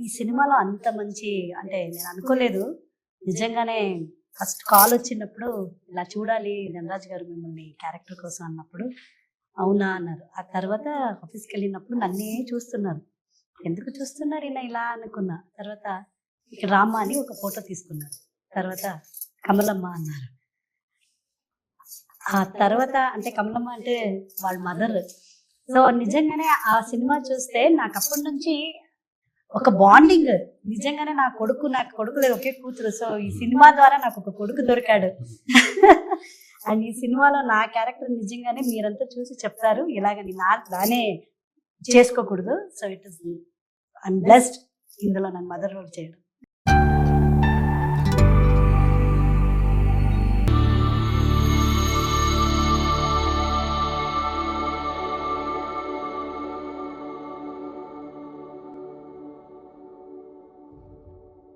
ఈ సినిమాలో అంత మంచి అంటే నేను అనుకోలేదు. నిజంగానే ఫస్ట్ కాల్ వచ్చినప్పుడు ఇలా చూడాలి ధనరాజ్ గారు మిమ్మల్ని క్యారెక్టర్ కోసం అన్నప్పుడు, అవునా అన్నారు. ఆ తర్వాత ఆఫీస్‌కెళ్ళినప్పుడు నన్నే చూస్తున్నారు. ఎందుకు చూస్తున్నారు ఈయన ఇలా అనుకున్నా. తర్వాత ఇక్కడ రామ్మా అని ఒక ఫోటో తీసుకున్నారు. తర్వాత కమలమ్మ అన్నారు. ఆ తర్వాత అంటే కమలమ్మ అంటే వాళ్ళ మదర్. సో నిజంగానే ఆ సినిమా చూస్తే నాకప్పటి నుంచి ఒక బాండింగ్. నిజంగానే నాకు కొడుకు లేదు, ఒకే కూతురు. సో ఈ సినిమా ద్వారా నాకు ఒక కొడుకు దొరికాడు. అండ్ ఈ సినిమాలో నా క్యారెక్టర్ నిజంగానే మీరంతా చూసి చెప్తారు ఇలాగని నానే చేసుకోకూడదు. So it is I'm blessed ఇందులో నన్ను మదర్ రోల్ చేయడం.